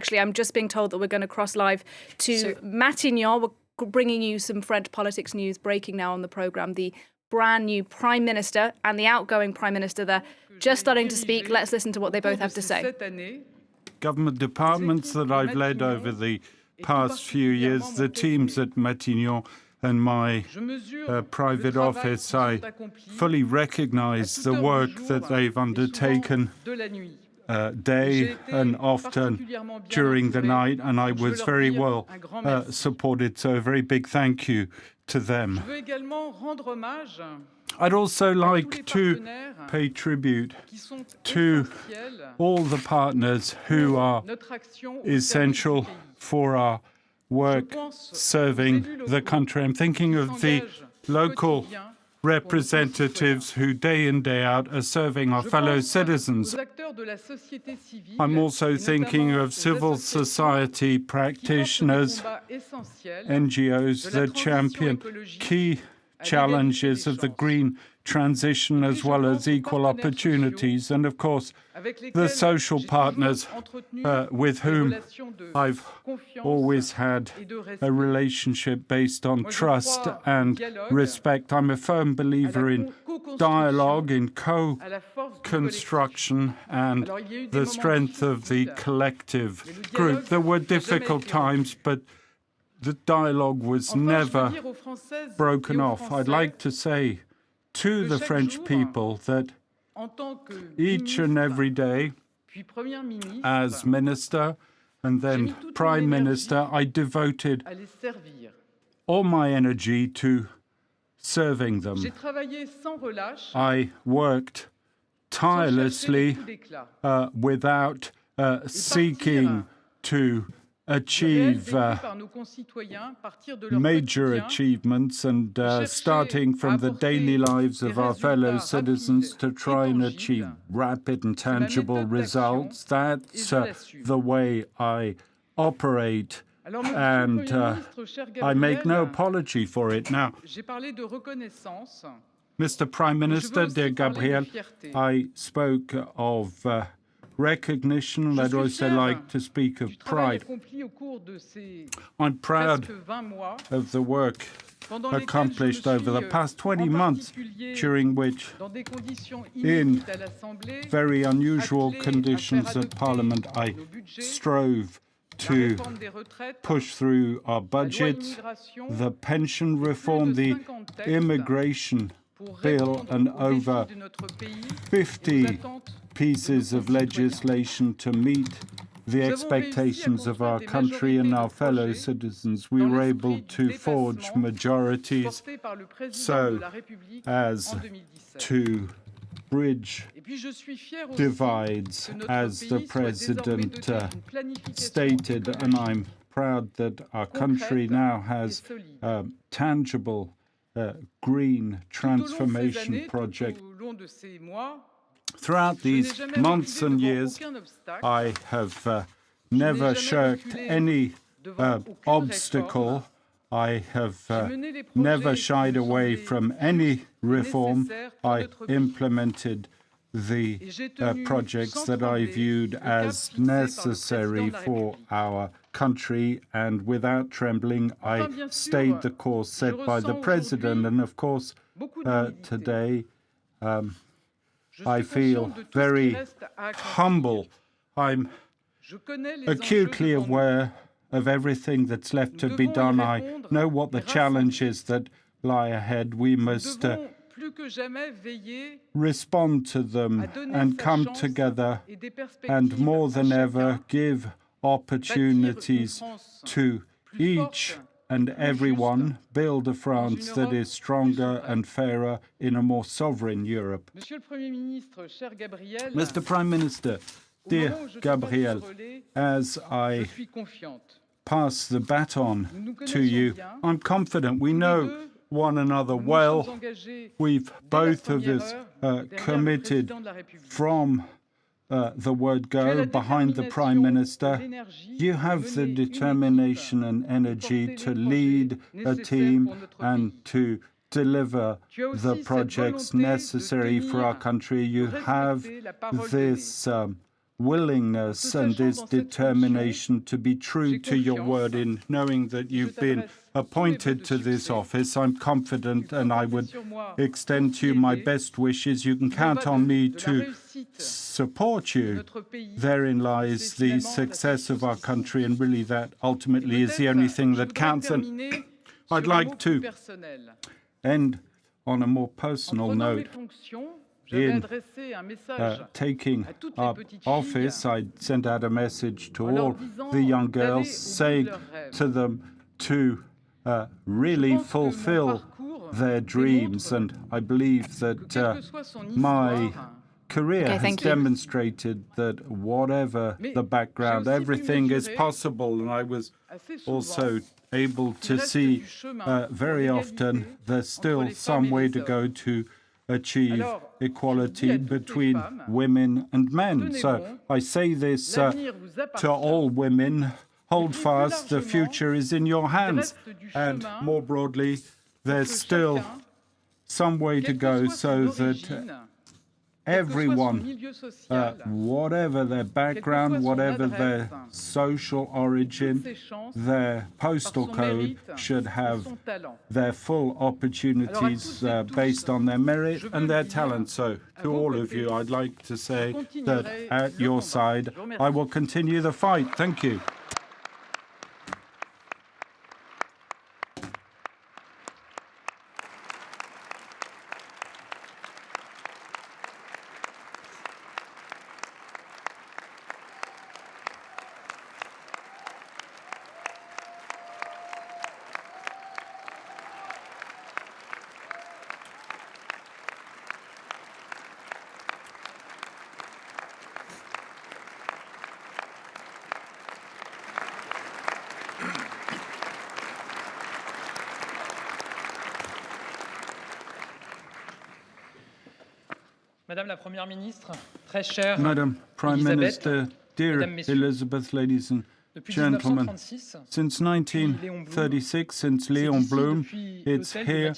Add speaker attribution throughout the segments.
Speaker 1: actually, I'm just being told that we're going to cross live to Matignon. We're bringing you some French politics news breaking now on the programme. The brand new Prime Minister and the outgoing Prime Minister, they're just starting to speak. Let's listen to what they both have to say.
Speaker 2: Government departments that I've led over the past few years, the teams at Matignon and my private office, I fully recognize the work that they've undertaken day and often during the night, and I was very well supported, so a very big thank you to them. I'd also like to pay tribute to all the partners who are essential for our work serving the country. I'm thinking of the local representatives who day in, day out are serving our fellow citizens. I'm also thinking of civil society practitioners, NGOs that champion key challenges of the green transition as well as equal opportunities, and of course the social partners with whom I've always had a relationship based on trust and respect. I'm a firm believer in dialogue, in co-construction, and the strength of the collective group. There were difficult times, but the dialogue was never broken off. I'd like to say to the French people that each and every day, as minister and then prime minister, I devoted all my energy to serving them. I worked tirelessly without seeking to achieve major achievements, and starting from the daily lives of our fellow citizens to try and achieve rapid and tangible results. That's the way I operate, and I make no apology for it. Now, Mr. Prime Minister, dear Gabriel, I spoke of recognition. I'd also like to speak of pride. I'm proud of the work accomplished over the past 20 months, during which, in very unusual conditions at Parliament, I strove to push through our budget, the pension reform, the immigration bill, and over 50 pieces of legislation to meet the expectations of our country and our fellow citizens. We were able to forge majorities so as to bridge divides, as the President stated, and I'm proud that our country now has a tangible green transformation project. Throughout these months and years, I have never shirked any obstacle. I have never shied away from any reform. I implemented the projects that I viewed as necessary for our country, and without trembling, I stayed the course set by the President. And of course, today, I feel very humble. I'm acutely aware of everything that's left to be done. I know what the challenges that lie ahead. We must respond to them and come together, and more than ever give opportunities to each and everyone, build a France that is stronger and fairer in a more sovereign Europe. Mr. Prime Minister, dear Gabriel, as I pass the baton to you, I'm confident we know one another well. We've both of us committed from the word go behind the Prime Minister. You have the determination and energy to lead a team and to deliver the projects necessary for our country. You have this willingness and this determination to be true to your word in knowing that you've been appointed to this office. I'm confident and I would extend to you my best wishes. You can count on me to support you. Therein lies the success of our country, and really that ultimately is the only thing that counts. And I'd like to end on a more personal note. In taking up office, I sent out a message to all the young girls, saying to them to really fulfill their dreams. And I believe that my career has demonstrated that whatever the background, everything is possible. And I was also able to see very often there's still some way to go to achieve equality between women and men. So I say this to all women, hold fast, the future is in your hands. And more broadly, there's still some way to go so that everyone, whatever their background, whatever their social origin, their postal code, should have their full opportunities based on their merit and their talent. So to all of you, I'd like to say that at your side, I will continue the fight. Thank you.
Speaker 3: Madame la Première ministre, très chère
Speaker 2: Madam Prime
Speaker 3: Elisabeth,
Speaker 2: Minister, dear
Speaker 3: Mesdames, Messieurs,
Speaker 2: Elizabeth, ladies and
Speaker 3: depuis
Speaker 2: gentlemen,
Speaker 3: 1936,
Speaker 2: since 1936, since Léon Blum, it's here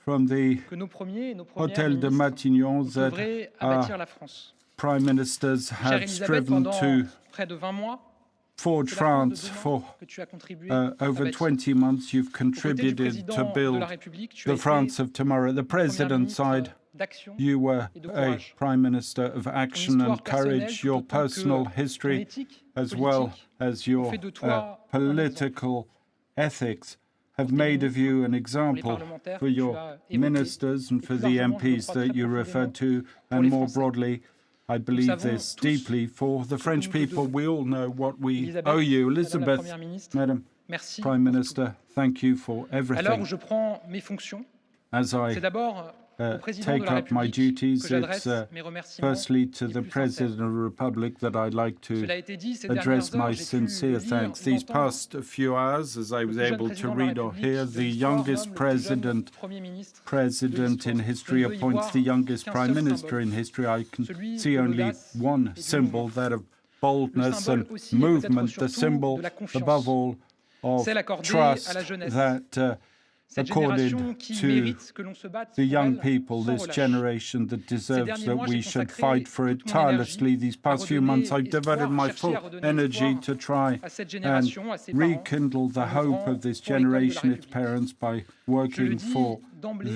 Speaker 2: from the
Speaker 3: que nos premiers et nos
Speaker 2: Hôtel de
Speaker 3: premières
Speaker 2: Matignon
Speaker 3: ministres
Speaker 2: that
Speaker 3: œuvraient à bâtir la France.
Speaker 2: prime ministers
Speaker 3: Chère
Speaker 2: have
Speaker 3: Elisabeth,
Speaker 2: striven
Speaker 3: pendant
Speaker 2: to
Speaker 3: près de 20 mois,
Speaker 2: forge
Speaker 3: c'est la France de
Speaker 2: France
Speaker 3: demain
Speaker 2: for
Speaker 3: que tu as contribué à
Speaker 2: over
Speaker 3: bâtir.
Speaker 2: 20 months. You've
Speaker 3: Aux côtés du
Speaker 2: contributed to
Speaker 3: président de
Speaker 2: build
Speaker 3: la République, tu as
Speaker 2: the
Speaker 3: été
Speaker 2: France of tomorrow. At the
Speaker 3: Première
Speaker 2: president's
Speaker 3: ministre
Speaker 2: side,
Speaker 3: d'action
Speaker 2: you were
Speaker 3: et de
Speaker 2: a
Speaker 3: courage.
Speaker 2: prime minister of
Speaker 3: Ton
Speaker 2: action
Speaker 3: histoire
Speaker 2: and courage.
Speaker 3: personnelle,
Speaker 2: Your
Speaker 3: tout autant que
Speaker 2: personal
Speaker 3: ton
Speaker 2: history,
Speaker 3: éthique
Speaker 2: as well
Speaker 3: politique,
Speaker 2: as
Speaker 3: ont
Speaker 2: your
Speaker 3: fait de toi un exemple.
Speaker 2: political ethics, have
Speaker 3: Pour tes
Speaker 2: made of you an
Speaker 3: ministres,
Speaker 2: example
Speaker 3: pour les parlementaires
Speaker 2: for
Speaker 3: que tu
Speaker 2: your
Speaker 3: as évoqués,
Speaker 2: ministers and
Speaker 3: et
Speaker 2: for
Speaker 3: plus
Speaker 2: the
Speaker 3: largement, je le
Speaker 2: MPs
Speaker 3: crois
Speaker 2: that
Speaker 3: très
Speaker 2: you
Speaker 3: profondément,
Speaker 2: referred to,
Speaker 3: pour
Speaker 2: and
Speaker 3: les
Speaker 2: more
Speaker 3: Français.
Speaker 2: broadly, I believe this deeply for the French
Speaker 3: nous te
Speaker 2: people.
Speaker 3: devons.
Speaker 2: We all know what we
Speaker 3: Elisabeth,
Speaker 2: owe you.
Speaker 3: Madame la
Speaker 2: Elizabeth,
Speaker 3: Première ministre,
Speaker 2: Madam
Speaker 3: merci
Speaker 2: Prime
Speaker 3: pour
Speaker 2: Minister, thank you for
Speaker 3: tout. À l'heure
Speaker 2: everything.
Speaker 3: où je prends mes fonctions,
Speaker 2: As I
Speaker 3: c'est d'abord au président de
Speaker 2: take
Speaker 3: la
Speaker 2: up my
Speaker 3: République
Speaker 2: duties,
Speaker 3: que j'adresse
Speaker 2: it's
Speaker 3: mes remerciements
Speaker 2: firstly to
Speaker 3: les
Speaker 2: the
Speaker 3: plus sincères.
Speaker 2: President of the Republic that I'd like to
Speaker 3: Cela a été dit, ces
Speaker 2: address
Speaker 3: dernières heures,
Speaker 2: my
Speaker 3: j'ai pu
Speaker 2: sincere
Speaker 3: lire
Speaker 2: thanks.
Speaker 3: ou
Speaker 2: These
Speaker 3: entendre
Speaker 2: past few hours, as I was
Speaker 3: le plus jeune
Speaker 2: able to
Speaker 3: président de la
Speaker 2: read or
Speaker 3: République
Speaker 2: hear,
Speaker 3: de
Speaker 2: the
Speaker 3: l'histoire
Speaker 2: youngest
Speaker 3: nomme le plus jeune
Speaker 2: president
Speaker 3: Premier ministre de
Speaker 2: in
Speaker 3: l'histoire.
Speaker 2: history
Speaker 3: Je ne veux y
Speaker 2: appoints
Speaker 3: voir
Speaker 2: the youngest
Speaker 3: qu'un
Speaker 2: prime
Speaker 3: seul
Speaker 2: minister
Speaker 3: symbole,
Speaker 2: in history. I can
Speaker 3: celui
Speaker 2: see
Speaker 3: de
Speaker 2: only
Speaker 3: l'audace
Speaker 2: one
Speaker 3: et du
Speaker 2: symbol,
Speaker 3: mouvement.
Speaker 2: that of
Speaker 3: Le
Speaker 2: boldness
Speaker 3: symbole
Speaker 2: and
Speaker 3: aussi et peut-être
Speaker 2: movement, the
Speaker 3: surtout
Speaker 2: symbol
Speaker 3: de la confiance.
Speaker 2: above all of
Speaker 3: Celle accordée
Speaker 2: trust
Speaker 3: à la jeunesse.
Speaker 2: that
Speaker 3: Cette
Speaker 2: accorded
Speaker 3: génération qui
Speaker 2: to
Speaker 3: mérite que l'on se batte
Speaker 2: the
Speaker 3: pour
Speaker 2: young
Speaker 3: elle
Speaker 2: people,
Speaker 3: sans
Speaker 2: this
Speaker 3: relâche.
Speaker 2: generation that
Speaker 3: Ces
Speaker 2: deserves
Speaker 3: derniers
Speaker 2: that
Speaker 3: mois,
Speaker 2: we
Speaker 3: j'ai
Speaker 2: should
Speaker 3: consacré
Speaker 2: fight for it
Speaker 3: toute mon énergie
Speaker 2: tirelessly. These
Speaker 3: à
Speaker 2: past few
Speaker 3: redonner
Speaker 2: months, I've
Speaker 3: espoir,
Speaker 2: devoted my
Speaker 3: chercher
Speaker 2: full
Speaker 3: à redonner
Speaker 2: energy
Speaker 3: espoir
Speaker 2: to try
Speaker 3: à cette
Speaker 2: and
Speaker 3: génération, à ses parents,
Speaker 2: rekindle the
Speaker 3: en
Speaker 2: hope
Speaker 3: œuvrant
Speaker 2: of this
Speaker 3: pour l'école de la
Speaker 2: generation, its
Speaker 3: République.
Speaker 2: parents, by
Speaker 3: Je le
Speaker 2: working
Speaker 3: dis
Speaker 2: for
Speaker 3: d'emblée,
Speaker 2: the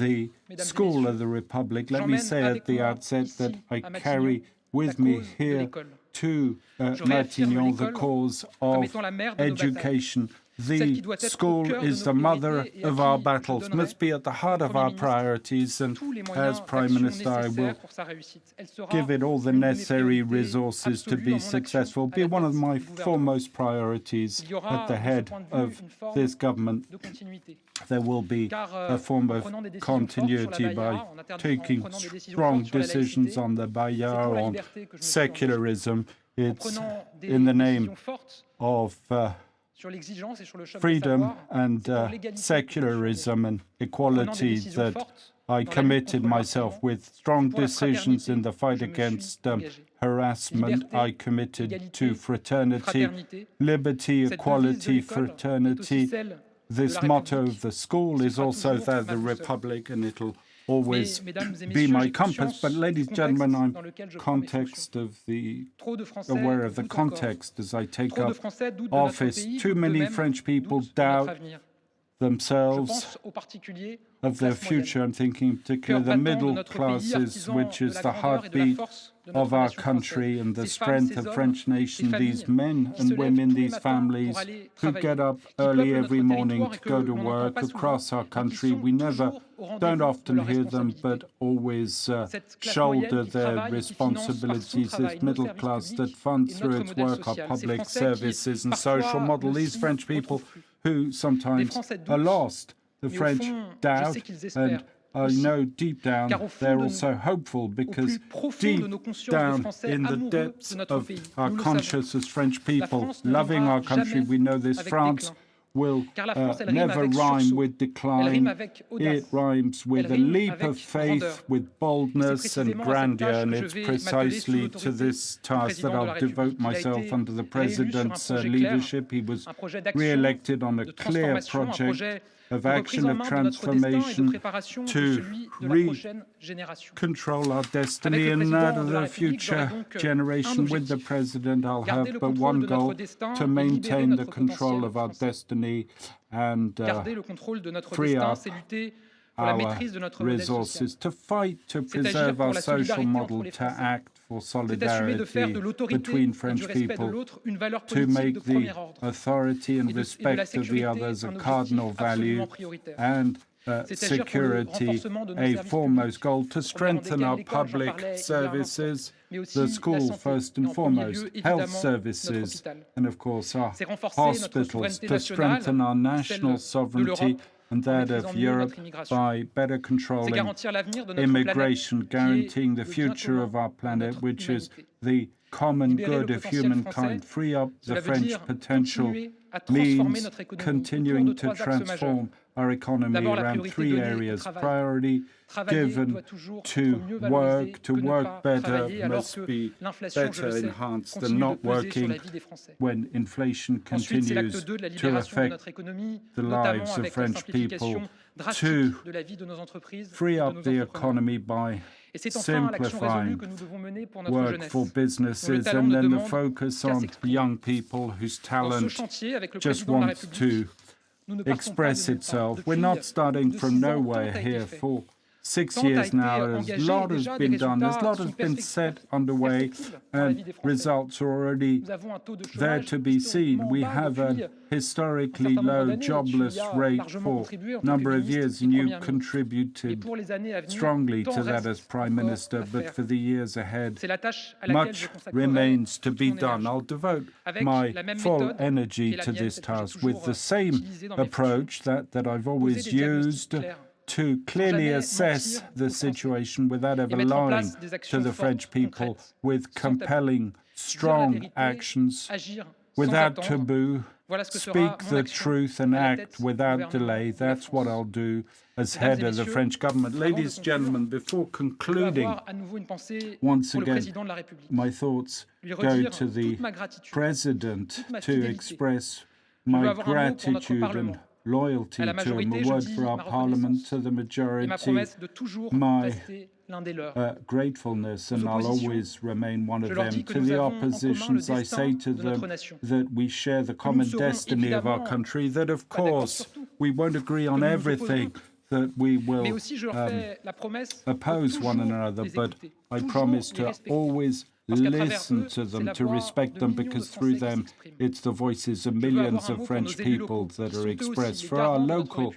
Speaker 3: mesdames et
Speaker 2: school
Speaker 3: messieurs,
Speaker 2: of the Republic. Let me
Speaker 3: j'emmène
Speaker 2: say at
Speaker 3: avec
Speaker 2: the
Speaker 3: moi
Speaker 2: outset
Speaker 3: ici,
Speaker 2: that I
Speaker 3: à Matignon,
Speaker 2: carry with
Speaker 3: la
Speaker 2: me
Speaker 3: cause de
Speaker 2: here
Speaker 3: l'école.
Speaker 2: to
Speaker 3: Je réaffirme
Speaker 2: Matignon the
Speaker 3: l'école
Speaker 2: cause
Speaker 3: comme
Speaker 2: of
Speaker 3: étant la mère de nos batailles.
Speaker 2: education.
Speaker 3: Celle qui
Speaker 2: The
Speaker 3: doit être au
Speaker 2: school
Speaker 3: cœur de
Speaker 2: is
Speaker 3: nos
Speaker 2: the mother
Speaker 3: priorités et à
Speaker 2: of
Speaker 3: qui
Speaker 2: our
Speaker 3: je
Speaker 2: battles,
Speaker 3: donnerai,
Speaker 2: must be at the heart
Speaker 3: comme
Speaker 2: of
Speaker 3: Premier
Speaker 2: our
Speaker 3: ministre,
Speaker 2: priorities, and
Speaker 3: tous les
Speaker 2: as
Speaker 3: moyens
Speaker 2: Prime
Speaker 3: d'action
Speaker 2: Minister, I will
Speaker 3: nécessaires pour sa réussite. Elle sera
Speaker 2: give it all the
Speaker 3: l'une de mes
Speaker 2: necessary
Speaker 3: priorités
Speaker 2: resources to
Speaker 3: absolues
Speaker 2: be
Speaker 3: dans mon action
Speaker 2: successful,
Speaker 3: à
Speaker 2: be
Speaker 3: la
Speaker 2: one of
Speaker 3: tête
Speaker 2: my
Speaker 3: du gouvernement.
Speaker 2: foremost priorities
Speaker 3: Il y aura,
Speaker 2: at the
Speaker 3: de ce
Speaker 2: head
Speaker 3: point de vue,
Speaker 2: of
Speaker 3: une forme
Speaker 2: this government.
Speaker 3: de continuité.
Speaker 2: There will be
Speaker 3: Car
Speaker 2: a form
Speaker 3: en
Speaker 2: of
Speaker 3: prenant des décisions fortes sur la
Speaker 2: continuity by
Speaker 3: Baïa, en
Speaker 2: taking
Speaker 3: prenant des décisions
Speaker 2: strong
Speaker 3: fortes sur la
Speaker 2: decisions
Speaker 3: laïcité,
Speaker 2: on the
Speaker 3: c'est
Speaker 2: Baïa,
Speaker 3: pour la
Speaker 2: on
Speaker 3: liberté que je me suis engagé.
Speaker 2: secularism.
Speaker 3: En
Speaker 2: It's
Speaker 3: prenant des
Speaker 2: in the name
Speaker 3: décisions fortes
Speaker 2: of
Speaker 3: sur l'exigence et sur le choc des
Speaker 2: freedom
Speaker 3: savoirs,
Speaker 2: and
Speaker 3: c'est pour l'égalité que je me suis
Speaker 2: secularism and
Speaker 3: engagé. En prenant des
Speaker 2: equality
Speaker 3: décisions
Speaker 2: that
Speaker 3: fortes
Speaker 2: I
Speaker 3: dans la lutte
Speaker 2: committed
Speaker 3: contre le
Speaker 2: myself
Speaker 3: harcèlement,
Speaker 2: with strong
Speaker 3: c'est pour la
Speaker 2: decisions in the
Speaker 3: fraternité
Speaker 2: fight
Speaker 3: que je me suis
Speaker 2: against
Speaker 3: engagé.
Speaker 2: harassment.
Speaker 3: Liberté,
Speaker 2: I committed
Speaker 3: égalité,
Speaker 2: to fraternity,
Speaker 3: fraternité.
Speaker 2: liberty,
Speaker 3: Cette devise de
Speaker 2: equality,
Speaker 3: l'école est aussi
Speaker 2: fraternity.
Speaker 3: celle de
Speaker 2: This
Speaker 3: la
Speaker 2: motto
Speaker 3: République.
Speaker 2: of the school
Speaker 3: Ce
Speaker 2: is
Speaker 3: sera
Speaker 2: also
Speaker 3: toujours
Speaker 2: that
Speaker 3: ma
Speaker 2: the
Speaker 3: boussole.
Speaker 2: Republic, and it'll always be my compass. But, ladies and gentlemen, I'm aware of the context as I take up office. Too many French people doubt themselves of their future. I'm thinking in particular the middle classes, which is the heartbeat of our country and the strength of French nation, these men and women, these families who get up early every morning to go to work across our country. We don't often hear them, but always shoulder their responsibilities. This middle class that funds through its work our public services and social model. These French people who sometimes are lost. The French doubt, and I know deep down they're also hopeful, because deep down in the depths of our conscience as French people, loving our country, we know this: France will never rhyme with decline. It rhymes with a leap of faith, with boldness and grandeur, and it's precisely to this task that I'll devote myself under the President's leadership. He was re-elected on a clear project of action, of transformation, to control our destiny and that of the future generation. With the President, I'll have but one goal: to maintain the control of our destiny and free up our resources, to fight, to preserve our social model, to act for solidarity between French people, to make the authority and respect of the others a cardinal value, and security a foremost goal, to strengthen our public services, the school first and foremost, health services, and of course our hospitals, to strengthen our national sovereignty and that of Europe by better controlling immigration, guaranteeing the future of our planet, which is the common good of humankind. Free up the French potential means continuing to transform our economy around three areas. Priority given to work better must be better enhanced than not working when inflation continues to affect the lives of French people. To free up the economy by simplifying work for businesses, and then the focus on young people whose talent just wants to express itself. We're not starting from nowhere here. For 6 years now, a lot has been done, a lot has been set underway, and results are already there to be seen. We have a historically low jobless rate for a number of years, and you contributed strongly to that as Prime Minister. But for the years ahead, much remains to be done. I'll devote my full energy to this task with the same approach that I've always used, to clearly assess the situation without ever lying to the French people, with compelling, strong actions, without taboo, speak the truth and act without delay. That's what I'll do as head of the French government. Ladies and gentlemen, before concluding, once again, my thoughts go to the President to express my gratitude and loyalty to him, a word for our Parliament, to the majority, my gratefulness, and I'll always remain one of them. To the oppositions, I say to them that we share the common destiny of our country, that of course we won't agree on everything, that we will oppose one another, but I promise to always listen to them, to respect them, because through them it's the voices of millions of French people that are expressed. For our local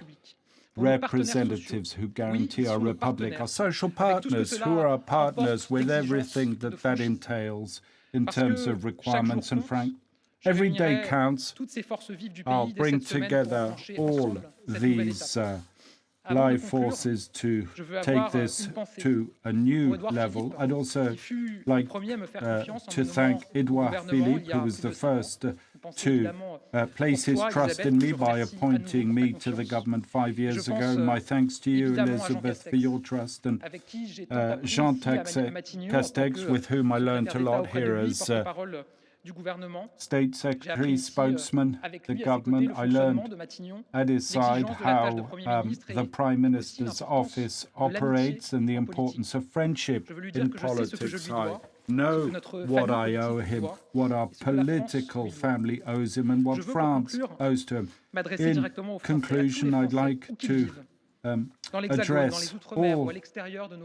Speaker 2: representatives who guarantee our republic, our social partners who are our partners with everything that entails in terms of requirements, and frank, every day counts. I'll bring together all these live forces to take this to a new level. I'd also like to thank Edouard Philippe, who was the first to place his trust in me by appointing me to the government 5 years ago. My thanks to you, Elisabeth, for your trust, and Jean Castex, with whom I learned a lot here as State Secretary, spokesman, the government. I learned at his side how the Prime Minister's office operates and the importance of friendship in politics. I know what I owe him, what our political family owes him, and what France owes to him. In conclusion, I'd like to address all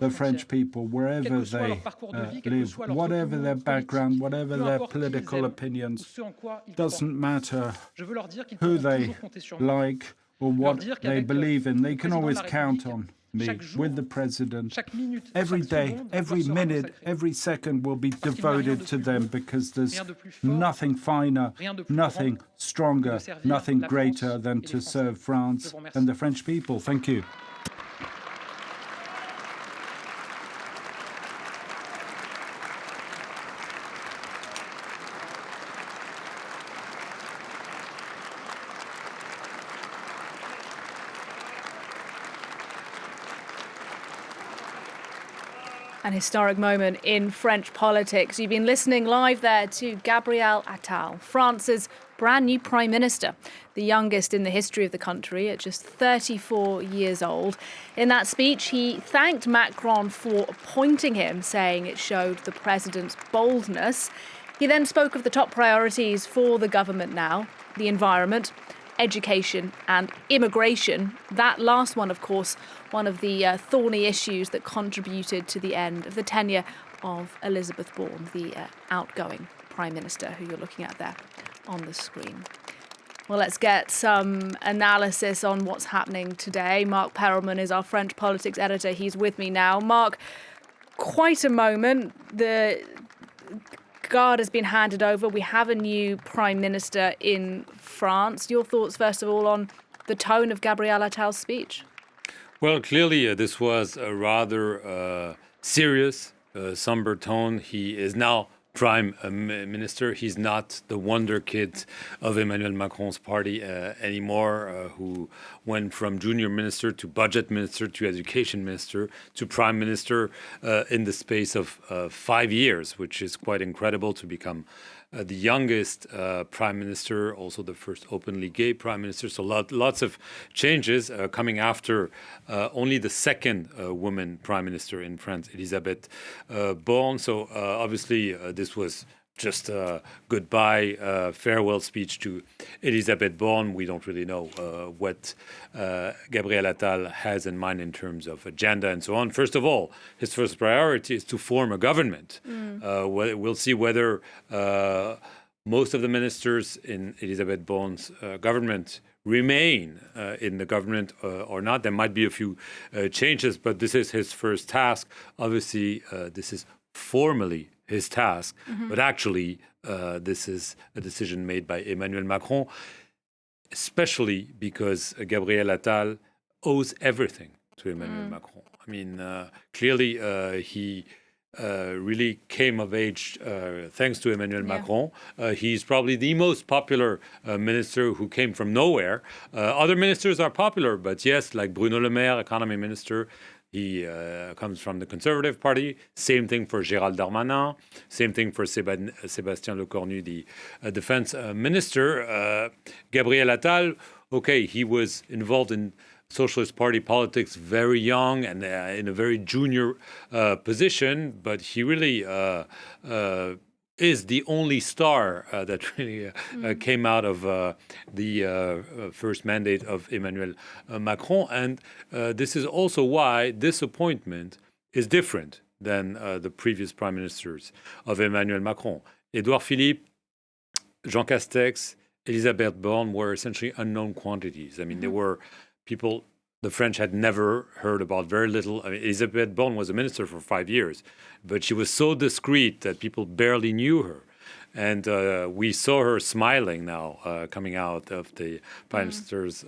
Speaker 2: the French people, wherever they live, whatever their background, whatever their political opinions, doesn't matter who they like or what they believe in. They can always count on me with the President. Every day, every minute, every second will be devoted to them, because there's nothing finer, nothing stronger, nothing greater than to serve France and the French people. Thank you.
Speaker 1: An historic moment in French politics. You've been listening live there to Gabriel Attal, France's brand new Prime Minister, the youngest in the history of the country at just 34 years old. In that speech, he thanked Macron for appointing him, saying it showed the president's boldness. He then spoke of the top priorities for the government now: the environment, education and immigration. That last one, of course, one of the thorny issues that contributed to the end of the tenure of Elisabeth Borne, the outgoing Prime Minister, who you're looking at there on the screen. Well, let's get some analysis on what's happening today. Mark Perelman is our French politics editor. He's with me now. Mark, quite a moment. The guard has been handed over. We have a new Prime Minister in France. Your thoughts, first of all, on the tone of Gabriel Attal's speech?
Speaker 4: Well, clearly, this was a rather serious, somber tone. He is now Prime Minister. He's not the wonder kid of Emmanuel Macron's party anymore, who went from junior minister to budget minister to education minister to Prime Minister in the space of 5 years, which is quite incredible to become the youngest Prime Minister, also the first openly gay Prime Minister. So lots of changes coming after only the second woman Prime Minister in France, Elisabeth Borne. So obviously this was just a goodbye, farewell speech to Elisabeth Borne. We don't really know what Gabriel Attal has in mind in terms of agenda and so on. First of all, his first priority is to form a government. We'll see whether most of the ministers in Elisabeth Borne's government remain in the government or not. There might be a few changes, but this is his first task. Obviously, this is formally his task, but actually this is a decision made by Emmanuel Macron, especially because Gabriel Attal owes everything to Emmanuel Macron. I mean, clearly he really came of age thanks to Emmanuel Macron. He's probably the most popular minister who came from nowhere. Other ministers are popular, but yes, like Bruno Le Maire, economy minister, he comes from the Conservative Party. Same thing for Gérald Darmanin. Same thing for Sébastien Lecornu, the defense minister. Gabriel Attal, okay, he was involved in Socialist Party politics very young and in a very junior position, but he really is the only star that really came out of the first mandate of Emmanuel Macron. And this is also why this appointment is different than the previous prime ministers of Emmanuel Macron. Édouard Philippe, Jean Castex, Elisabeth Borne were essentially unknown quantities. I mean, they were people the French had never heard about, very little. I mean, Elisabeth Borne was a minister for 5 years, but she was so discreet that people barely knew her. And we saw her smiling now coming out of the Prime Minister's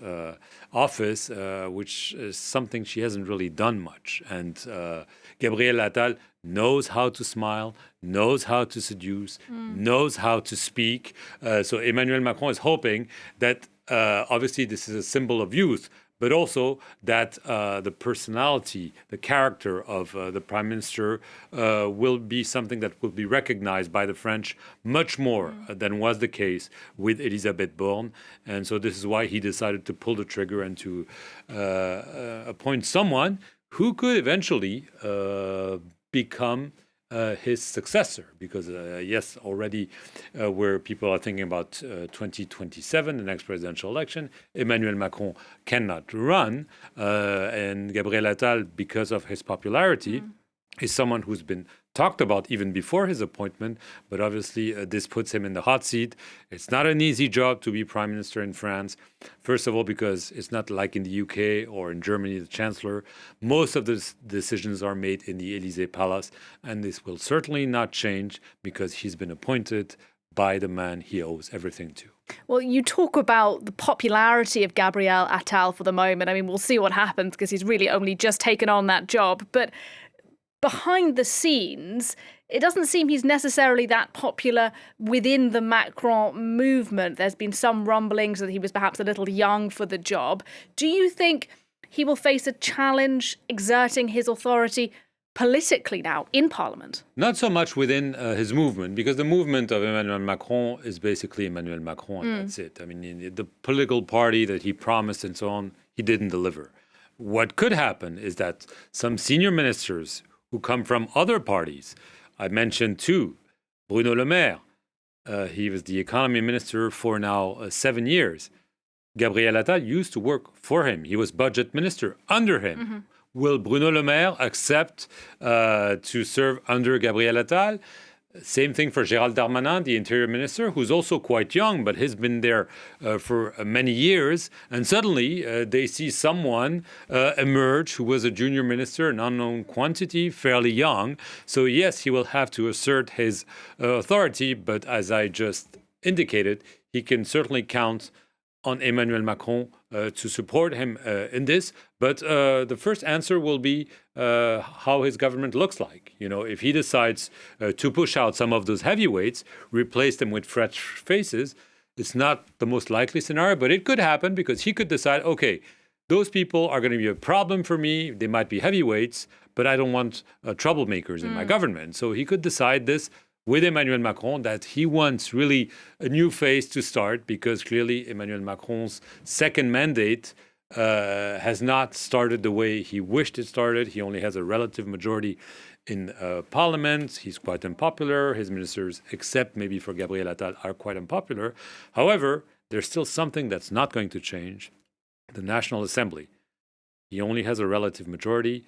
Speaker 4: office, which is something she hasn't really done much. And Gabriel Attal knows how to smile, knows how to seduce, knows how to speak. So Emmanuel Macron is hoping that obviously this is a symbol of youth, but also that the personality, the character of the prime minister will be something that will be recognized by the French much more than was the case with Elisabeth Borne. And so this is why he decided to pull the trigger and to appoint someone who could eventually become his successor, because yes, already where people are thinking about 2027, the next presidential election, Emmanuel Macron cannot run, and Gabriel Attal, because of his popularity, is someone who's been talked about even before his appointment, but obviously this puts him in the hot seat. It's not an easy job to be prime minister in France. First of all, because it's not like in the UK or in Germany, the chancellor. Most of the decisions are made in the Élysée palace, and this will certainly not change because he's been appointed by the man he owes everything to.
Speaker 1: Well, you talk about the popularity of Gabriel Attal for the moment. I mean, we'll see what happens because he's really only just taken on that job. But behind the scenes, it doesn't seem he's necessarily that popular within the Macron movement. There's been some rumblings that he was perhaps a little young for the job. Do you think he will face a challenge exerting his authority politically now in Parliament? Not
Speaker 4: so much within his movement, because the movement of Emmanuel Macron is basically Emmanuel Macron, and that's it. I mean, the political party that he promised and so on, he didn't deliver. What could happen is that some senior ministers who come from other parties, I mentioned two, Bruno Le Maire, he was the economy minister for now 7 years. Gabriel Attal used to work for him. He was budget minister under him. Will Bruno Le Maire accept to serve under Gabriel Attal? Same thing for Gérald Darmanin, the interior minister, who's also quite young, but has been there for many years. And suddenly they see someone emerge who was a junior minister, an unknown quantity, fairly young. So yes, he will have to assert his authority. But as I just indicated, he can certainly count on Emmanuel Macron to support him in this. But the first answer will be how his government looks like. You know, if he decides to push out some of those heavyweights, replace them with fresh faces, it's not the most likely scenario, but it could happen because he could decide, okay, those people are going to be a problem for me. They might be heavyweights, but I don't want troublemakers in my government. So he could decide this with Emmanuel Macron, that he wants really a new phase to start, because clearly Emmanuel Macron's second mandate has not started the way he wished it started. He only has a relative majority in parliament. He's quite unpopular. His ministers, except maybe for Gabriel Attal, are quite unpopular. However, there's still something that's not going to change. The National Assembly. He only has a relative majority.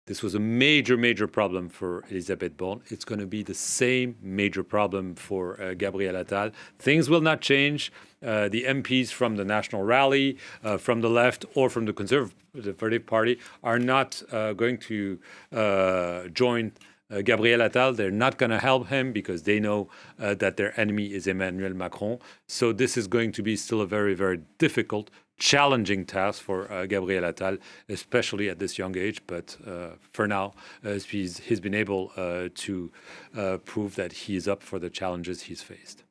Speaker 4: This was a major, major problem for Elisabeth Borne. It's going to be the same major problem for Gabriel Attal. Things will not change. The MPs from the National Rally, from the left, or from the Conservative Party are not going to join Gabriel Attal. They're not going to help him because they know that their enemy is Emmanuel Macron. So this is going to be still a very, very difficult, challenging task for Gabriel Attal, especially at this young age. But for now, he's been able to prove that he is up for the challenges he's faced.